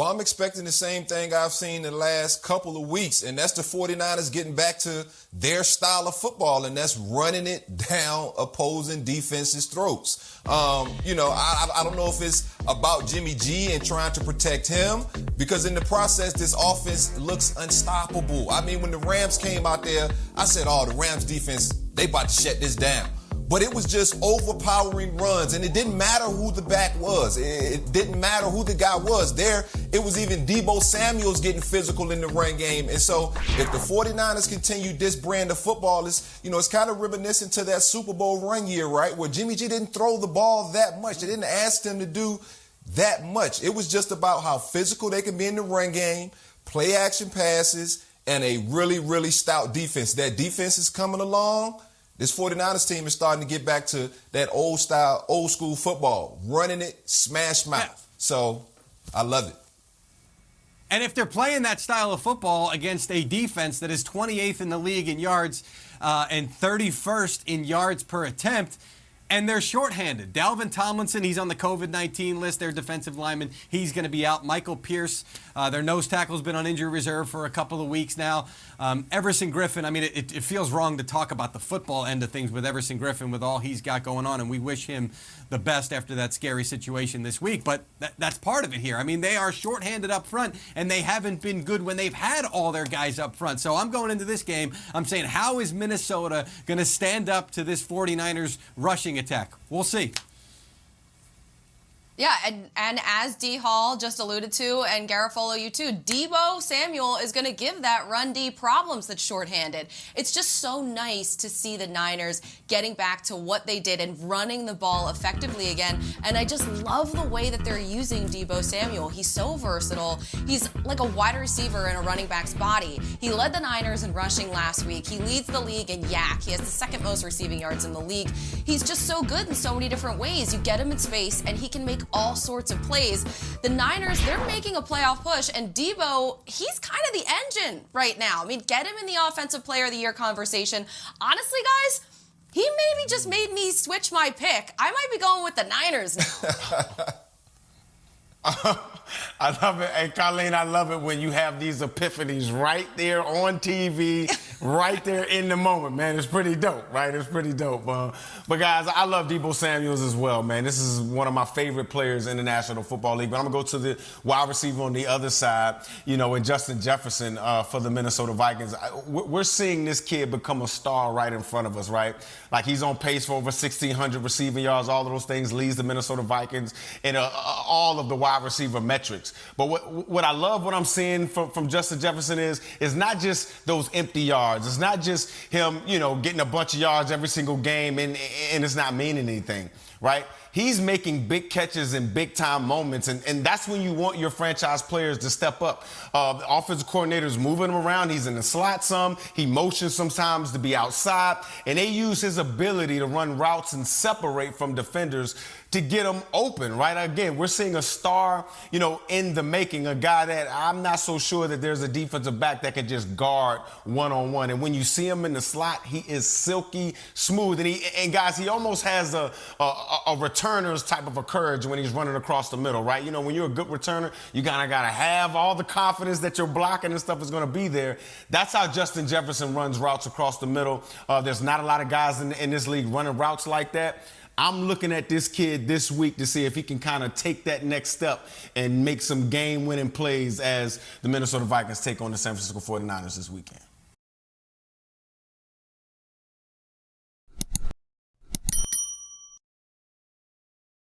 Well, I'm expecting the same thing I've seen the last couple of weeks, and that's the 49ers getting back to their style of football, and that's running it down opposing defenses' throats. I don't know if it's about Jimmy G and trying to protect him, because in the process, this offense looks unstoppable. I mean, when the Rams came out there, I said, the Rams defense, they about to shut this down. But it was just overpowering runs, and it didn't matter who the back was. It didn't matter who the guy was. It was even Deebo Samuels getting physical in the run game. And so if the 49ers continue this brand of football, it's kind of reminiscent to that Super Bowl run year, right, where Jimmy G didn't throw the ball that much. They didn't ask him to do that much. It was just about how physical they can be in the run game, play action passes, and a really, really stout defense. That defense is coming along. This 49ers team is starting to get back to that old school football, running it, smash mouth. Yeah. So I love it. And if they're playing that style of football against a defense that is 28th in the league in yards and 31st in yards per attempt, and they're shorthanded. Dalvin Tomlinson, he's on the COVID-19 list, their defensive lineman. He's going to be out. Michael Pierce, their nose tackle, has been on injury reserve for a couple of weeks now. Everson Griffin, I mean, it feels wrong to talk about the football end of things with Everson Griffin with all he's got going on, and we wish him the best after that scary situation this week. But that's part of it here. I mean, they are shorthanded up front, and they haven't been good when they've had all their guys up front. So I'm going into this game, I'm saying, how is Minnesota going to stand up to this 49ers rushing attack? We'll see. Yeah, and as D. Hall just alluded to, and Garofalo, you too, Deebo Samuel is going to give that run D problems that's shorthanded. It's just so nice to see the Niners getting back to what they did and running the ball effectively again. And I just love the way that they're using Deebo Samuel. He's so versatile. He's like a wide receiver in a running back's body. He led the Niners in rushing last week. He leads the league in yak. He has the second most receiving yards in the league. He's just so good in so many different ways. You get him in space, and he can make all sorts of plays. The Niners, they're making a playoff push, and Deebo, he's kind of the engine right now. I mean, get him in the Offensive Player of the Year conversation. Honestly, guys, he maybe just made me switch my pick. I might be going with the Niners now. I love it. Hey, Colleen, I love it when you have these epiphanies right there on TV, right there in the moment, man. It's pretty dope, right? It's pretty dope. But, guys, I love Deebo Samuels as well, man. This is one of my favorite players in the National Football League. But I'm going to go to the wide receiver on the other side, and Justin Jefferson for the Minnesota Vikings. We're seeing this kid become a star right in front of us, right? Like, he's on pace for over 1,600 receiving yards. All of those things leads the Minnesota Vikings in all of the wide receiver metrics. But what I love, what I'm seeing from Justin Jefferson is not just those empty yards. It's not just him, getting a bunch of yards every single game and it's not meaning anything, right? He's making big catches in big-time moments, and that's when you want your franchise players to step up. The offensive coordinator's moving him around. He's in the slot some. He motions sometimes to be outside, and they use his ability to run routes and separate from defenders to get them open, right? Again, we're seeing a star, in the making, a guy that I'm not so sure that there's a defensive back that can just guard one-on-one. And when you see him in the slot, he is silky smooth. And guys, he almost has a returner's type of a courage when he's running across the middle, right? When you're a good returner, you kind of got to have all the confidence that your blocking and stuff is going to be there. That's how Justin Jefferson runs routes across the middle. There's not a lot of guys in this league running routes like that. I'm looking at this kid this week to see if he can kind of take that next step and make some game-winning plays as the Minnesota Vikings take on the San Francisco 49ers this weekend.